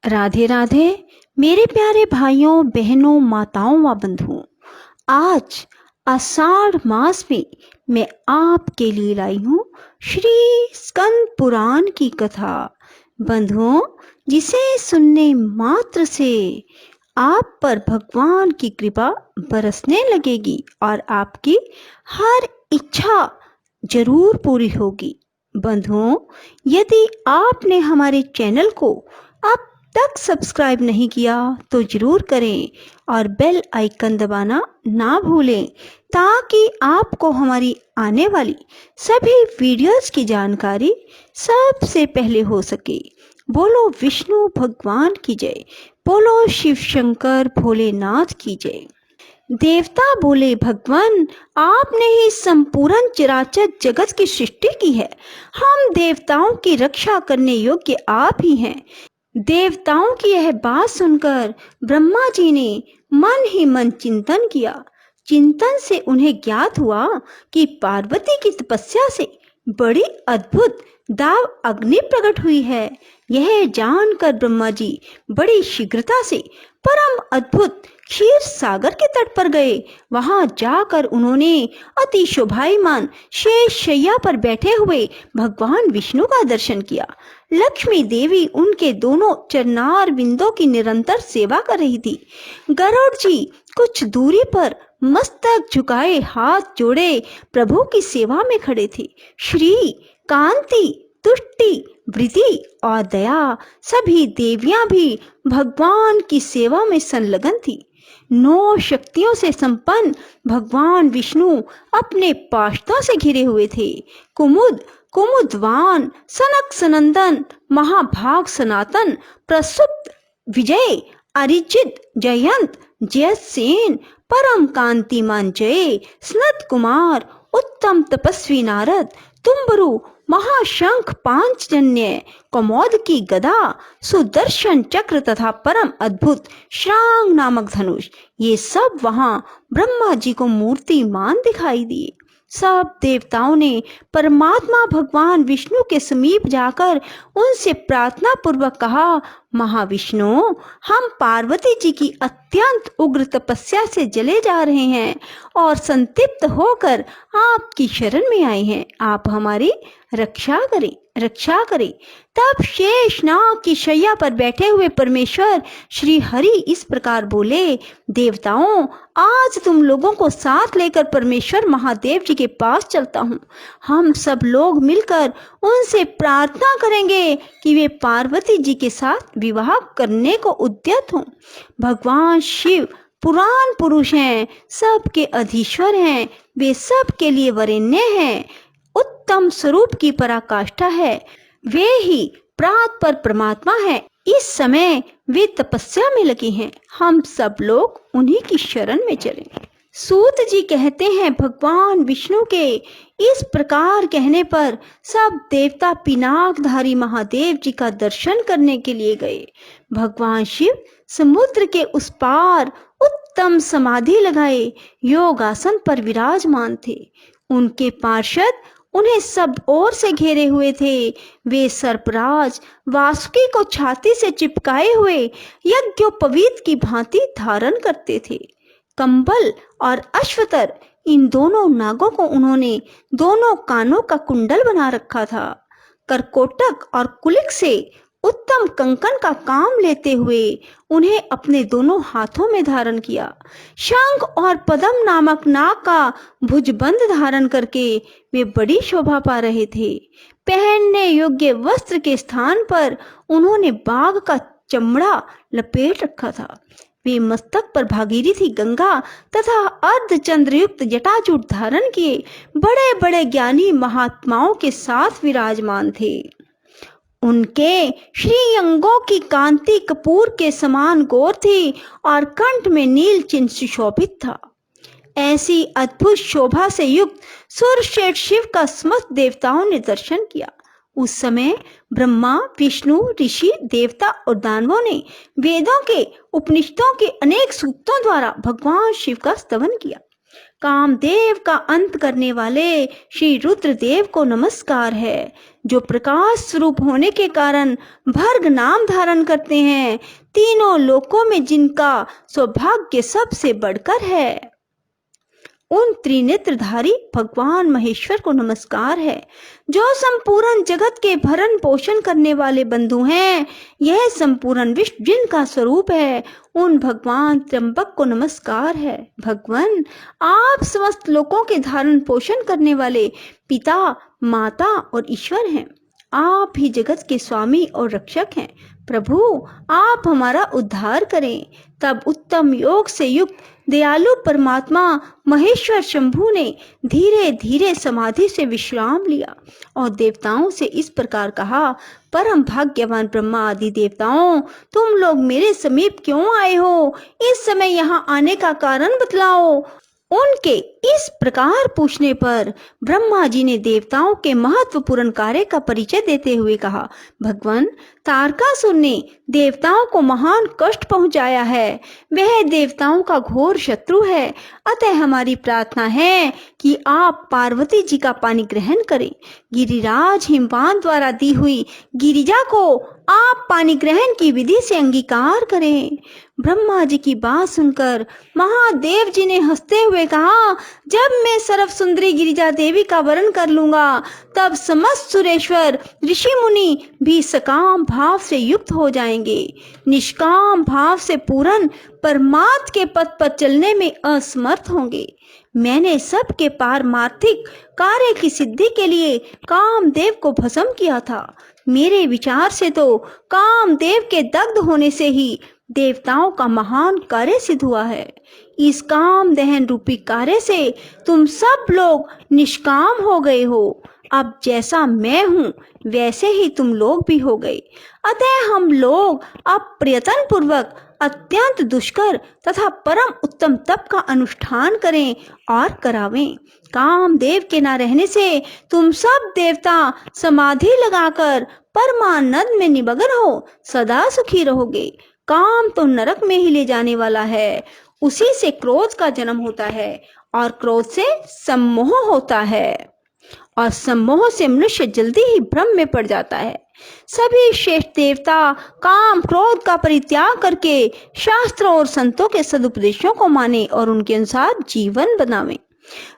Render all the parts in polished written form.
राधे राधे मेरे प्यारे भाइयों बहनों माताओं व बंधुओं। आज आषाढ़ मास में मैं आपके लिए लाई हूँ श्री स्कंद पुराण की कथा। बंधुओं, जिसे सुनने मात्र से आप पर भगवान की कृपा बरसने लगेगी और आपकी हर इच्छा जरूर पूरी होगी। बंधुओं, यदि आपने हमारे चैनल को अब तक सब्सक्राइब नहीं किया तो जरूर करें और बेल आइकन दबाना ना भूलें ताकि आपको हमारी आने वाली सभी वीडियोस की जानकारी सबसे पहले हो सके। बोलो विष्णु भगवान की जय, बोलो शिव शंकर भोलेनाथ की जय। देवता बोले, भगवान आपने ही संपूर्ण चराचर जगत की सृष्टि की है। हम देवताओं की रक्षा करने योग्य आप ही हैं। देवताओं की यह बात सुनकर ब्रह्मा जी ने मन ही मन चिंतन किया। चिंतन से उन्हें ज्ञात हुआ कि पार्वती की तपस्या से बड़ी अद्भुत दाव अग्नि प्रकट हुई है। यह जानकर ब्रह्मा जी बड़ी शीघ्रता से परम अद्भुत क्षीर सागर के तट पर गए। वहां जाकर उन्होंने अति शोभायमान शेष शैया पर बैठे हुए भगवान विष्णु का दर्शन किया। लक्ष्मी देवी उनके दोनों चरणार बिंदों की निरंतर सेवा कर रही थी। गरुड़ जी कुछ दूरी पर मस्तक झुकाए हाथ जोड़े प्रभु की सेवा में खड़े थे। श्री कांति, तुष्टि, वृद्धि और दया सभी देवियां भी भगवान की सेवा में संलग्न थी। 9 शक्तियों से संपन्न भगवान विष्णु अपने पाशों से घिरे हुए थे। कुमुद, कुमुदवान, सनक सनंदन, महाभाग सनातन, प्रसुप्त, विजय, अरिजित, जयंत, जयसेन, परम कांतिमान जय, स्नत कुमार, उत्तम तपस्वी नारद, तुम्बरु, महाशंख पांचजन्य, कमोद की गदा, सुदर्शन चक्र तथा परम अद्भुत श्रांग नामक धनुष, ये सब वहां ब्रह्मा जी को मूर्तिमान दिखाई दिए। सब देवताओं ने परमात्मा भगवान विष्णु के समीप जाकर उनसे प्रार्थना पूर्वक कहा, महाविष्णु, हम पार्वती जी की अत्यंत उग्र तपस्या से जले जा रहे हैं और संतप्त होकर आपकी शरण में आए हैं। आप हमारी रक्षा करें, रक्षा करें। तब शेषनाग की शैया पर बैठे हुए परमेश्वर श्री हरि इस प्रकार बोले, देवताओं, आज तुम लोगों को साथ लेकर परमेश्वर महादेव जी के पास चलता हूँ। हम सब लोग मिलकर उनसे प्रार्थना करेंगे कि वे पार्वती जी के साथ विवाह करने को उद्यत हों। भगवान शिव पुराण पुरुष हैं, सबके अधीश्वर हैं, वे सब के लिए वरेण्य हैं, उत्तम स्वरूप की पराकाष्ठा है, वे ही प्रात पर परमात्मा है। इस समय वे तपस्या में लगे हैं, हम सब लोग उन्हीं की शरण में चलें। सूत जी कहते हैं, भगवान विष्णु के इस प्रकार कहने पर सब देवता पिनाकधारी महादेव जी का दर्शन करने के लिए गए। भगवान शिव समुद्र के उस पार उत्तम समाधि लगाए योगासन पर विराजमान थे। उनके पार्षद उन्हें सब ओर से घेरे हुए थे। वे सर्पराज वासुकी को छाती से चिपकाए हुए यज्ञोपवीत की भांति धारण करते थे। कंबल और अश्वतर, इन दोनों नागों को उन्होंने दोनों कानों का कुंडल बना रखा था। करकोटक और कुलिक से उत्तम कंकन का काम लेते हुए उन्हें अपने दोनों हाथों में धारण किया। शंख और पद्म नामक नाग का भुजबंद धारण करके वे बड़ी शोभा पा रहे थे। पहनने योग्य वस्त्र के स्थान पर उन्होंने बाघ का चमड़ा लपेट रखा था। वे मस्तक पर भागीरथी गंगा तथा अर्धचंद्रयुक्त जटाजूट धारण किए बड़े बड़े ज्ञानी महात्माओं के साथ विराजमान थे। उनके श्री अंगों की कांति कपूर के समान गौर थी और कंठ में नील चिन्ह सुशोभित था। ऐसी अद्भुत शोभा से युक्त सूर्यश्रेष्ठ शिव का समस्त देवताओं ने दर्शन किया। उस समय ब्रह्मा, विष्णु, ऋषि, देवता और दानवों ने वेदों के उपनिषदों के अनेक सूक्तों द्वारा भगवान शिव का स्तवन किया। कामदेव का अंत करने वाले श्री रुद्रदेव को नमस्कार है, जो प्रकाश स्वरूप होने के कारण भर्ग नाम धारण करते हैं, तीनों लोकों में जिनका सौभाग्य सबसे बढ़कर है। उन त्रिनेत्रधारी भगवान महेश्वर को नमस्कार है, जो संपूर्ण जगत के भरण पोषण करने वाले बंधु हैं। यह संपूर्ण विश्व जिनका स्वरूप है, उन भगवान त्र्यंबक को नमस्कार है। भगवान, आप समस्त लोकों के धारण पोषण करने वाले पिता, माता और ईश्वर हैं। आप ही जगत के स्वामी और रक्षक हैं। प्रभु, आप हमारा उद्धार करें। तब उत्तम योग से युक्त दयालु परमात्मा महेश्वर शंभु ने धीरे धीरे समाधि से विश्राम लिया और देवताओं से इस प्रकार कहा, परम भाग्यवान ब्रह्मा आदि देवताओं, तुम लोग मेरे समीप क्यों आए हो? इस समय यहाँ आने का कारण बतलाओ। उनके इस प्रकार पूछने पर ब्रह्मा जी ने देवताओं के महत्वपूर्ण कार्य का परिचय देते हुए कहा, भगवान, तारकासुर ने देवताओं को महान कष्ट पहुंचाया है। वह देवताओं का घोर शत्रु है। अतः हमारी प्रार्थना है कि आप पार्वती जी का पानी ग्रहण करें। गिरिराज हिमवान द्वारा दी हुई गिरिजा को आप पानी ग्रहण की विधि से अंगीकार करें। ब्रह्मा जी की बात सुनकर महादेव जी ने हंसते हुए कहा, जब मैं सर्व सुंदरी गिरिजा देवी का वर्ण कर लूंगा, तब समस्त सुरेश्वर ऋषि मुनि भी सकाम भाव से युक्त हो जाएंगे। निष्काम भाव से पूर्ण परमात्म के पथ पर चलने में असमर्थ होंगे। मैंने सबके पारमार्थिक कार्य की सिद्धि के लिए कामदेव को भस्म किया था। मेरे विचार से तो कामदेव के दग्ध होने से ही देवताओं का महान कार्य सिद्ध हुआ है। इस काम दहन रूपी कार्य से तुम सब लोग निष्काम हो गए हो। अब जैसा मैं हूँ वैसे ही तुम लोग भी हो गए। अतः हम लोग अब प्रयत्न पूर्वक अत्यंत दुष्कर तथा परम उत्तम तप का अनुष्ठान करें और करावें। कामदेव के न रहने से तुम सब देवता समाधि लगाकर परमानंद में निमग्न हो सदा सुखी रहोगे। काम तो नरक में ही ले जाने वाला है। उसी से क्रोध का जन्म होता है और क्रोध से सम्मोह होता है और सम्मोह से मनुष्य जल्दी ही भ्रम में पड़ जाता है। सभी श्रेष्ठ देवता काम क्रोध का परित्याग करके शास्त्रों और संतों के सदुपदेशों को माने और उनके अनुसार जीवन बनावें।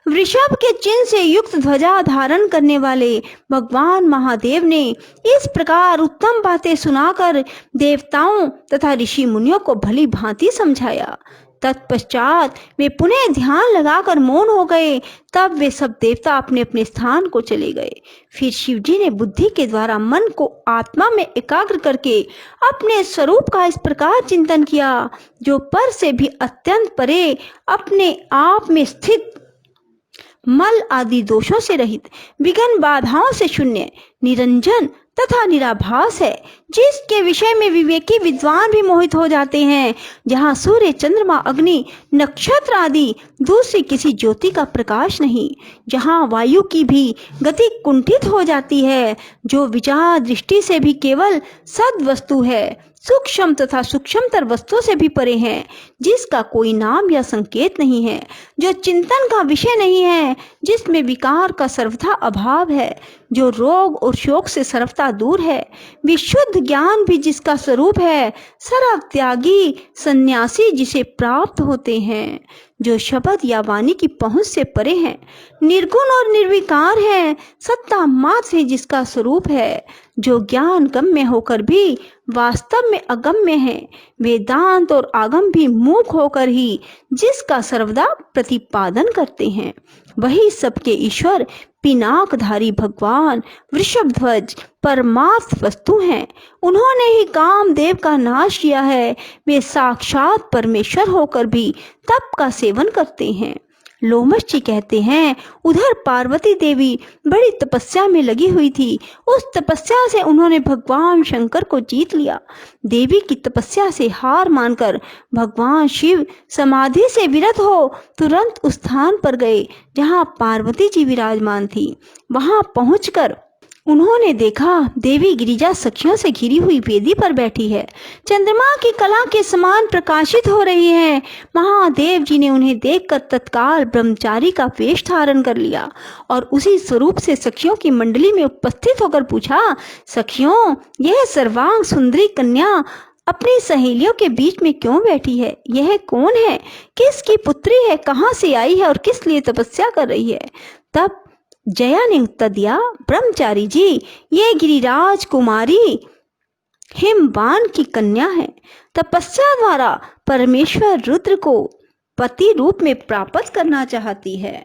वृषभ के चिन्ह से युक्त ध्वजा धारण करने वाले भगवान महादेव ने इस प्रकार उत्तम बातें सुनाकर देवताओं तथा ऋषि मुनियों को भली भांति समझाया। तत्पश्चात वे पुनः ध्यान लगाकर मौन हो गए। तब वे सब देवता अपने अपने स्थान को चले गए। फिर शिव जी ने बुद्धि के द्वारा मन को आत्मा में एकाग्र करके अपने स्वरूप का इस प्रकार चिंतन किया, जो पर से भी अत्यंत परे, अपने आप में स्थित, मल आदि दोषों से रहित, विघ्न बाधाओं से शून्य, निरंजन तथा निराभास है, जिसके विषय में विवेकी विद्वान भी मोहित हो जाते हैं। जहाँ सूर्य, चंद्रमा, अग्नि, नक्षत्र आदि दूसरी किसी ज्योति का प्रकाश नहीं, जहाँ वायु की भी गति कुंठित हो जाती है, जो विचार दृष्टि से भी केवल सद वस्तु है, सूक्ष्म तथा सूक्ष्मतर वस्तुओं से भी परे है, जिसका कोई नाम या संकेत नहीं है, जो चिंतन का विषय नहीं है, जिसमें विकार का सर्वथा अभाव है, जो रोग और शोक से सर्वथा दूर है, विशुद्ध ज्ञान भी जिसका स्वरूप है, सर्व त्यागी सन्यासी जिसे प्राप्त होते हैं, जो शब्द या वाणी की पहुंच से परे हैं, निर्गुण और निर्विकार है, सत्ता मात्र है जिसका स्वरूप है, जो ज्ञान गम्य होकर भी वास्तव में अगम्य है, वेदांत और आगम भी मूक होकर ही जिसका सर्वदा प्रतिपादन करते हैं, वही सबके ईश्वर पिनाकधारी भगवान वृषभध्वज परमार्थ वस्तु हैं। उन्होंने ही कामदेव का नाश किया है। वे साक्षात परमेश्वर होकर भी तप का सेवन करते हैं। लोमश जी कहते हैं, उधर पार्वती देवी बड़ी तपस्या में लगी हुई थी। उस तपस्या से उन्होंने भगवान शंकर को जीत लिया। देवी की तपस्या से हार मानकर भगवान शिव समाधि से विरत हो तुरंत उस स्थान पर गए जहाँ पार्वती जी विराजमान थी। वहां पहुंचकर उन्होंने देखा देवी गिरिजा सखियों से घिरी हुई वेदी पर बैठी है, चंद्रमा की कला के समान प्रकाशित हो रही है। महादेव जी ने उन्हें देखकर तत्काल ब्रह्मचारी का वेश धारण कर लिया और उसी स्वरूप से सखियों की मंडली में उपस्थित होकर पूछा, सखियों, यह सर्वांग सुंदरी कन्या अपनी सहेलियों के बीच में क्यों बैठी है? यह कौन है? किसकी पुत्री है? कहाँ से आई है और किस लिए तपस्या कर रही है? तब जया ने उत्तर दिया, ब्रह्मचारी जी, ये गिरिराज कुमारी हिमवान की कन्या है। तपस्या द्वारा परमेश्वर रुद्र को पति रूप में प्राप्त करना चाहती है।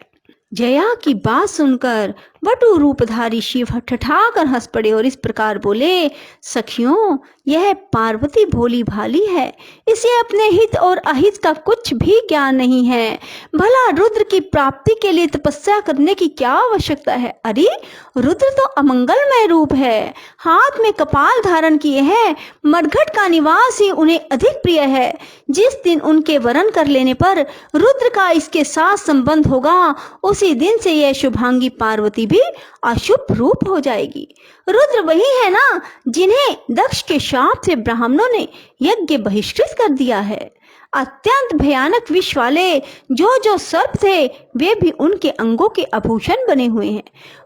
जया की बात सुनकर वटु रूपधारी शिव ठठाकर हंस पड़े और इस प्रकार बोले, सखियों, यह पार्वती भोली भाली है, इसे अपने हित और अहित का कुछ भी ज्ञान नहीं है। भला रुद्र की प्राप्ति के लिए तपस्या करने की क्या आवश्यकता है? अरे, रुद्र तो अमंगलमय रूप है, हाथ में कपाल धारण किए है, मरघट का निवास ही उन्हें अधिक प्रिय है। जिस दिन उनके वरण कर लेने पर रुद्र का इसके साथ संबंध होगा, उसी दिन से यह शुभांगी पार्वती भी अशुभ रूप हो जाएगी। रुद्र वही है ना जिन्हें दक्ष के शाप से ब्राह्मणों ने यज्ञ बहिष्कृत कर दिया है। अत्यंत भयानक विष वाले जो सर्प थे, वे भी उनके अंगों के आभूषण बने हुए हैं।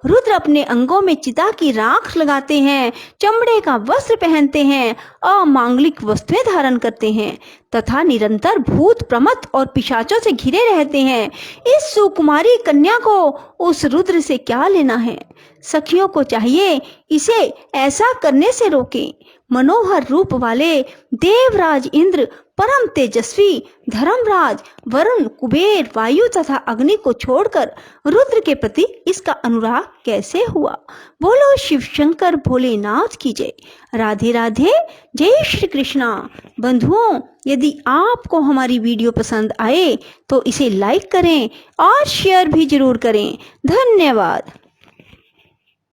रुद्र अपने अंगों में चिता की राख लगाते हैं, चमड़े का वस्त्र पहनते हैं, अमांगलिक वस्तुएं धारण करते हैं तथा निरंतर भूत प्रमथ और पिशाचों से घिरे रहते हैं। इस सुकुमारी कन्या को उस रुद्र से क्या लेना है? सखियों को चाहिए इसे ऐसा करने से रोकें। मनोहर रूप वाले देवराज इंद्र, परम तेजस्वी धर्मराज वरुण, कुबेर, वायु तथा अग्नि को छोड़कर रुद्र के प्रति इसका अनुराग कैसे हुआ? बोलो शिव शंकर भोलेनाथ की जय। राधे राधे, जय श्री कृष्णा। बंधुओं, यदि आपको हमारी वीडियो पसंद आए तो इसे लाइक करें और शेयर भी जरूर करें। धन्यवाद।